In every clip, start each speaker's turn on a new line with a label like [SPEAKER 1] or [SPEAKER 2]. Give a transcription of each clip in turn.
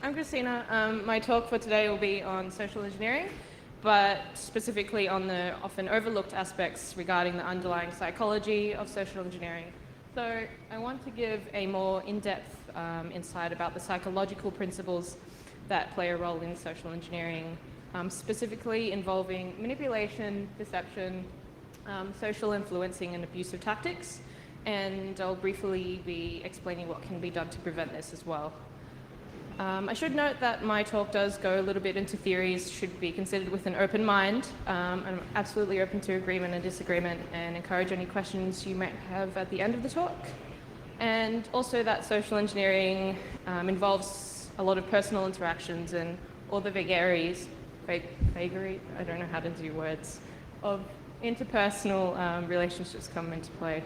[SPEAKER 1] I'm Christina. My talk for today will be on social engineering, but specifically on the often overlooked aspects regarding the underlying psychology of social engineering. So I want to give a more in-depth insight about the psychological principles that play a role in social engineering, specifically involving manipulation, deception, social influencing and abusive tactics, and I'll briefly be explaining what can be done to prevent this as well. I should note that my talk does go a little bit into theories, should be considered with an open mind. I'm absolutely open to agreement and disagreement and encourage any questions you might have at the end of the talk. And also that social engineering involves a lot of personal interactions and all the vagaries, I don't know how to do words, of interpersonal relationships come into play.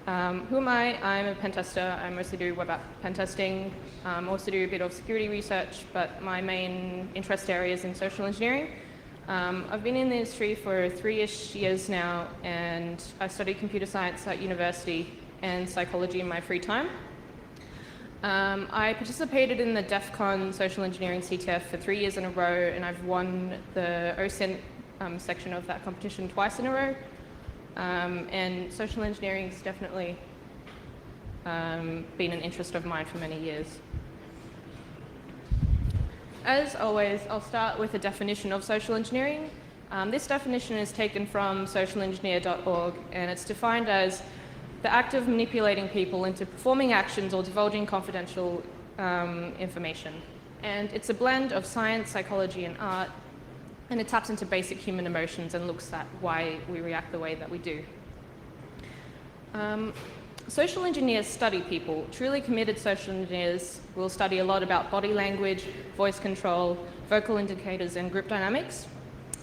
[SPEAKER 1] Who am I? I'm a pen tester. I mostly do web app pen testing. I also do a bit of security research, but my main interest area is in social engineering. I've been in the industry for 3-ish years now, and I studied computer science at university and psychology in my free time. I participated in the DEF CON social engineering CTF for 3 years in a row, and I've won the OSINT section of that competition twice in a row. And social engineering has definitely been an interest of mine for many years. As always, I'll start with a definition of social engineering. This definition is taken from socialengineer.org, and it's defined as the act of manipulating people into performing actions or divulging confidential information. And it's a blend of science, psychology, and art, and it taps into basic human emotions and looks at why we react the way that we do. Social engineers study people. Truly committed social engineers will study a lot about body language, voice control, vocal indicators, and group dynamics.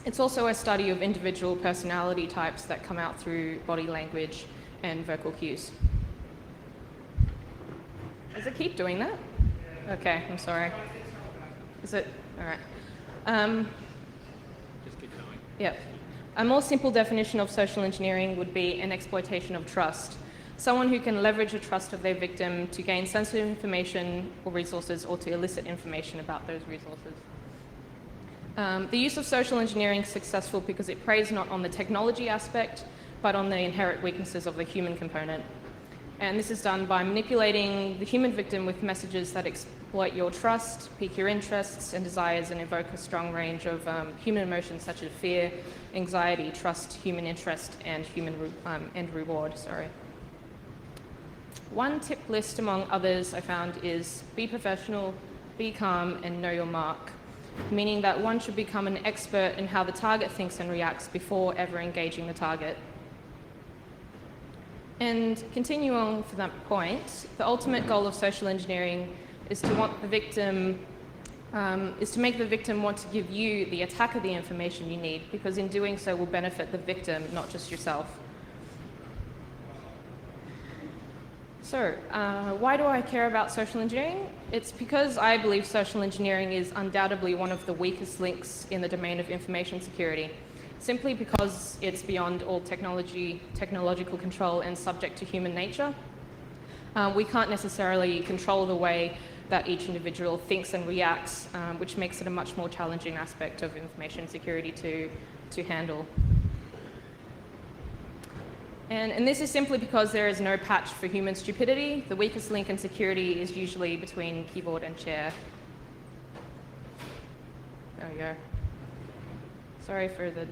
[SPEAKER 1] It's also a study of individual personality types that come out through body language and vocal cues. Does it keep doing that? Okay, I'm sorry. Is it? All right. Yep. A more simple definition of social engineering would be an exploitation of trust. Someone who can leverage the trust of their victim to gain sensitive information or resources, or to elicit information about those resources. The use of social engineering is successful because it preys not on the technology aspect, but on the inherent weaknesses of the human component. And this is done by manipulating the human victim with messages that exploit your trust, pique your interests and desires, and evoke a strong range of human emotions such as fear, anxiety, trust, human interest, and end reward. One tip list among others I found is be professional, be calm, and know your mark, meaning that one should become an expert in how the target thinks and reacts before ever engaging the target. And continuing on from that point, the ultimate goal of social engineering is to want the victim, is to make the victim want to give you, the attacker, the information you need, because in doing so will benefit the victim, not just yourself. So, why do I care about social engineering? It's because I believe social engineering is undoubtedly one of the weakest links in the domain of information security, simply because it's beyond all technological control and subject to human nature. We can't necessarily control the way that each individual thinks and reacts, which makes it a much more challenging aspect of information security to handle. And this is simply because there is no patch for human stupidity. The weakest link in security is usually between keyboard and chair. There we go. Sorry for the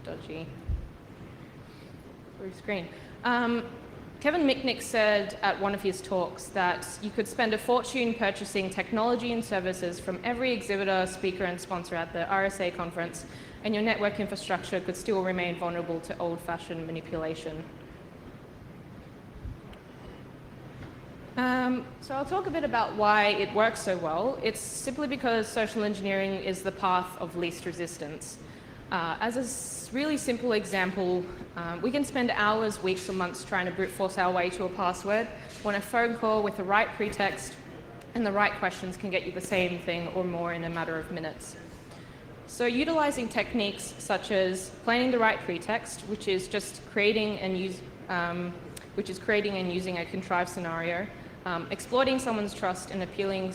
[SPEAKER 1] dodgy blue screen. Kevin Mitnick said at one of his talks that you could spend a fortune purchasing technology and services from every exhibitor, speaker, and sponsor at the RSA conference, and your network infrastructure could still remain vulnerable to old-fashioned manipulation. So I'll talk a bit about why it works so well. It's simply because social engineering is the path of least resistance. As a really simple example, we can spend hours, weeks, or months trying to brute force our way to a password, when a phone call with the right pretext and the right questions can get you the same thing or more in a matter of minutes. So utilizing techniques such as planning the right pretext, which is just creating and using a contrived scenario, Exploiting someone's trust and appealing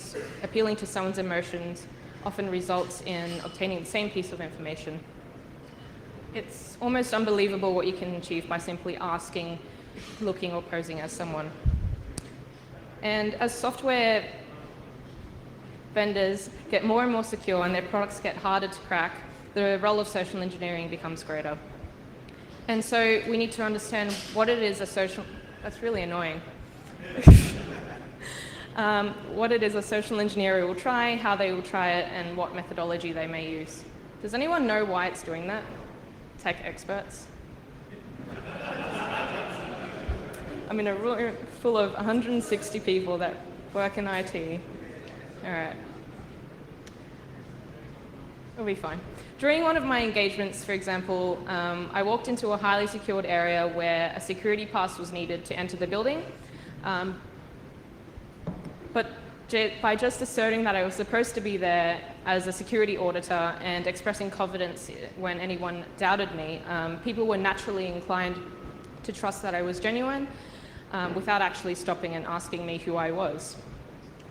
[SPEAKER 1] to someone's emotions often results in obtaining the same piece of information. It's almost unbelievable what you can achieve by simply asking, looking, or posing as someone. And as software vendors get more and more secure and their products get harder to crack, the role of social engineering becomes greater. And so we need to understand what it is that's really annoying. What it is a social engineer will try, how they will try it, and what methodology they may use. Does anyone know why it's doing that? Tech experts? I'm in a room full of 160 people that work in IT. All right. It'll be fine. During one of my engagements, for example, I walked into a highly secured area where a security pass was needed to enter the building. But by just asserting that I was supposed to be there as a security auditor and expressing confidence when anyone doubted me, people were naturally inclined to trust that I was genuine without actually stopping and asking me who I was.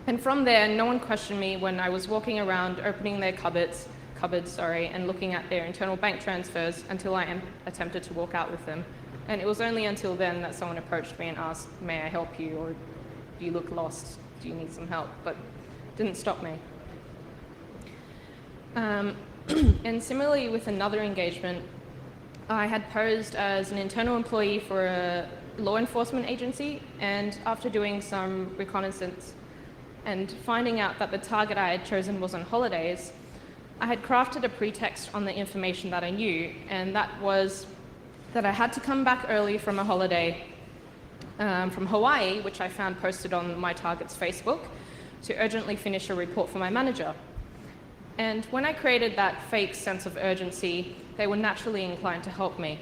[SPEAKER 1] And from there, no one questioned me when I was walking around opening their cupboards, and looking at their internal bank transfers until I attempted to walk out with them. And it was only until then that someone approached me and asked, "May I help you?" or "Do you look lost? Do you need some help?" But didn't stop me. And similarly with another engagement, I had posed as an internal employee for a law enforcement agency, and after doing some reconnaissance and finding out that the target I had chosen was on holidays, I had crafted a pretext on the information that I knew, and that was that I had to come back early from a holiday from Hawaii, which I found posted on my target's Facebook, to urgently finish a report for my manager. And when I created that fake sense of urgency, they were naturally inclined to help me.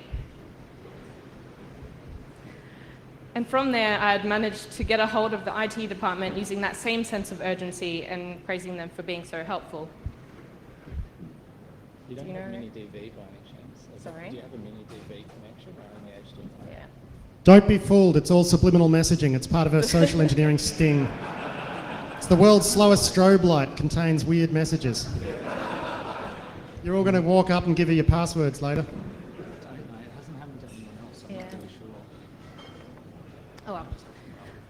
[SPEAKER 1] And from there, I had managed to get a hold of the IT department using that same sense of urgency and praising them for being so helpful.
[SPEAKER 2] You don't have mini DV by any chance?
[SPEAKER 1] Sorry?
[SPEAKER 2] Do you have a mini DV connection or only HDMI?
[SPEAKER 1] Yeah.
[SPEAKER 3] Don't be fooled, it's all subliminal messaging. It's part of a social engineering sting. It's the world's slowest strobe light, contains weird messages. You're all going to walk up and give her your passwords later.
[SPEAKER 2] I don't know, it hasn't happened to anyone else, I'm not really sure.
[SPEAKER 1] Oh well.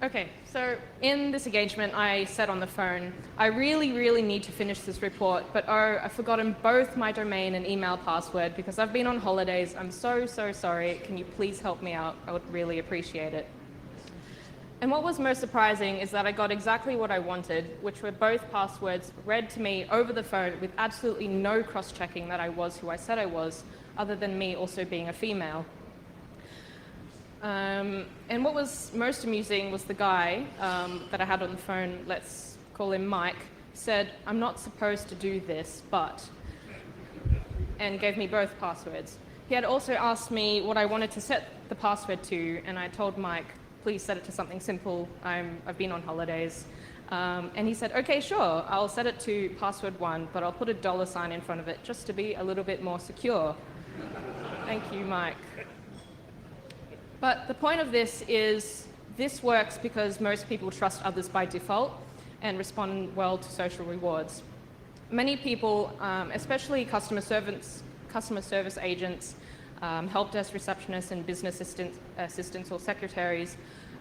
[SPEAKER 1] Okay, so in this engagement, I said on the phone, "I really, really need to finish this report, but oh, I've forgotten both my domain and email password because I've been on holidays. I'm so, so sorry. Can you please help me out? I would really appreciate it." And what was most surprising is that I got exactly what I wanted, which were both passwords read to me over the phone with absolutely no cross-checking that I was who I said I was, other than me also being a female. And what was most amusing was the guy that I had on the phone, let's call him Mike, said, "I'm not supposed to do this, but," and gave me both passwords. He had also asked me what I wanted to set the password to, and I told Mike, "Please set it to something simple. I've been on holidays." And he said, "Okay, sure, I'll set it to password 1, but I'll put a $ in front of it just to be a little bit more secure." Thank you, Mike. But the point of this is this works because most people trust others by default and respond well to social rewards. Many people, especially customer service agents, help desk receptionists and business assistants or secretaries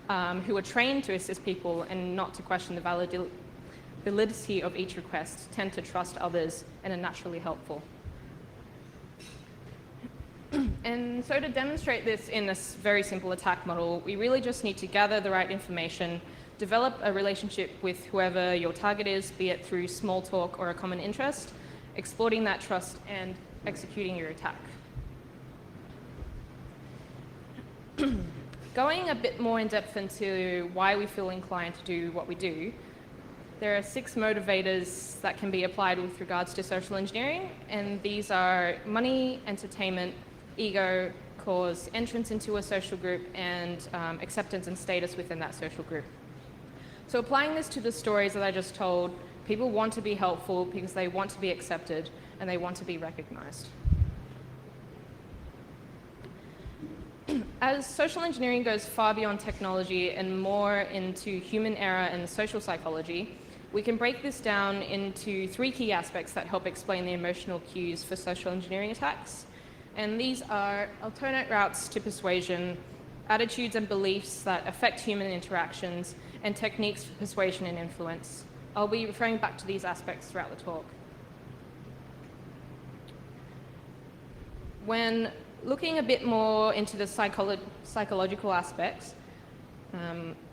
[SPEAKER 1] who are trained to assist people and not to question the validity of each request, tend to trust others and are naturally helpful. And so to demonstrate this in this very simple attack model, we really just need to gather the right information, develop a relationship with whoever your target is, be it through small talk or a common interest, exploiting that trust and executing your attack. Going a bit more in depth into why we feel inclined to do what we do, there are 6 motivators that can be applied with regards to social engineering, and these are money, entertainment, ego, cause, entrance into a social group, and acceptance and status within that social group. So applying this to the stories that I just told, people want to be helpful because they want to be accepted and they want to be recognized. As social engineering goes far beyond technology and more into human error and social psychology, we can break this down into 3 key aspects that help explain the emotional cues for social engineering attacks. And these are alternate routes to persuasion, attitudes and beliefs that affect human interactions, and techniques for persuasion and influence. I'll be referring back to these aspects throughout the talk. When looking a bit more into the psychological aspects,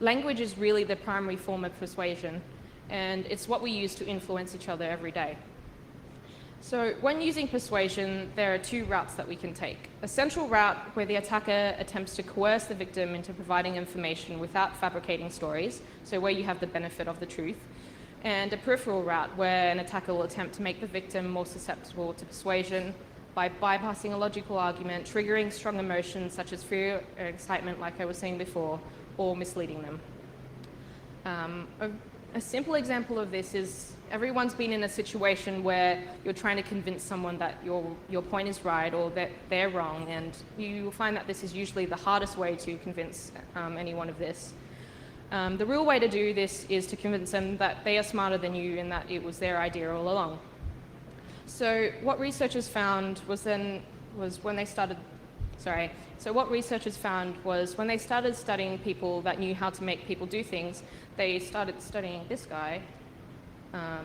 [SPEAKER 1] language is really the primary form of persuasion, and it's what we use to influence each other every day. So when using persuasion, there are 2 routes that we can take. A central route where the attacker attempts to coerce the victim into providing information without fabricating stories, so where you have the benefit of the truth, and a peripheral route where an attacker will attempt to make the victim more susceptible to persuasion by bypassing a logical argument, triggering strong emotions such as fear or excitement, like I was saying before, or misleading them. A simple example of this is everyone's been in a situation where you're trying to convince someone that your point is right or that they're wrong, and you will find that this is usually the hardest way to convince anyone of this. The real way to do this is to convince them that they are smarter than you and that it was their idea all along. So what researchers found was when they started studying people that knew how to make people do things, they started studying this guy,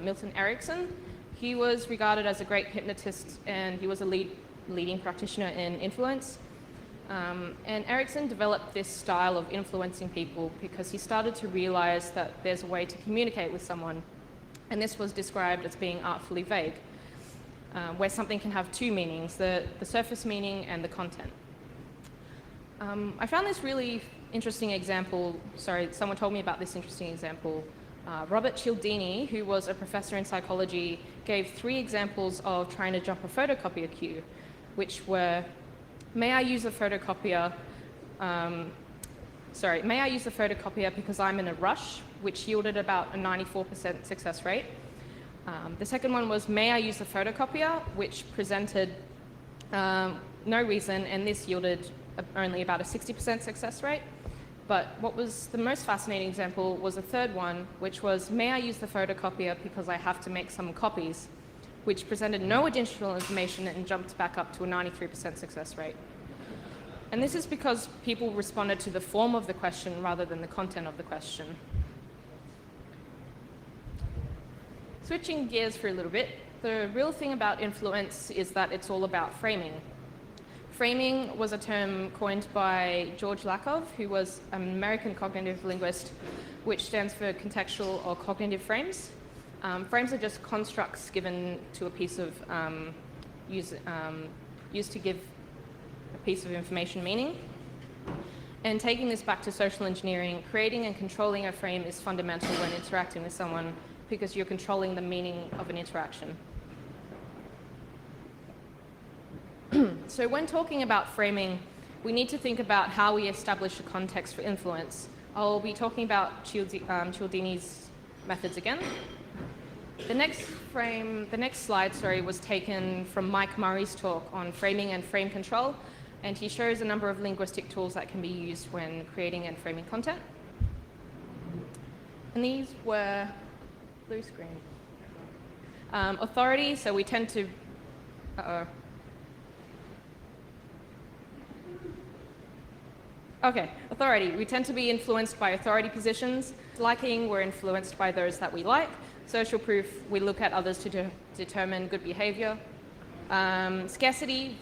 [SPEAKER 1] Milton Erickson. He was regarded as a great hypnotist, and he was a leading practitioner in influence. And Erickson developed this style of influencing people because he started to realize that there's a way to communicate with someone, and this was described as being artfully vague, where something can have 2 meanings, the surface meaning and the content. I found this really interesting example, someone told me about this interesting example. Robert Cialdini, who was a professor in psychology, gave 3 examples of trying to jump a photocopier queue, which were, may I use the photocopier because I'm in a rush, which yielded about a 94% success rate. The second one was, may I use the photocopier, which presented no reason, and this yielded only about a 60% success rate. But what was the most fascinating example was the third one, which was, may I use the photocopier because I have to make some copies, which presented no additional information and jumped back up to a 93% success rate. And this is because people responded to the form of the question rather than the content of the question. Switching gears for a little bit, the real thing about influence is that it's all about framing. Framing was a term coined by George Lakoff, who was an American cognitive linguist, which stands for contextual or cognitive frames. Frames are just constructs given to a piece of, used to give a piece of information meaning. And taking this back to social engineering, creating and controlling a frame is fundamental when interacting with someone because you're controlling the meaning of an interaction. So when talking about framing, we need to think about how we establish a context for influence. I'll be talking about Cialdini's methods again. The next slide, was taken from Mike Murray's talk on framing and frame control, and he shows a number of linguistic tools that can be used when creating and framing content. And these were blue screen. Authority, so we tend to, authority. We tend to be influenced by authority positions. Liking, we're influenced by those that we like. Social proof, we look at others to determine good behavior. Scarcity,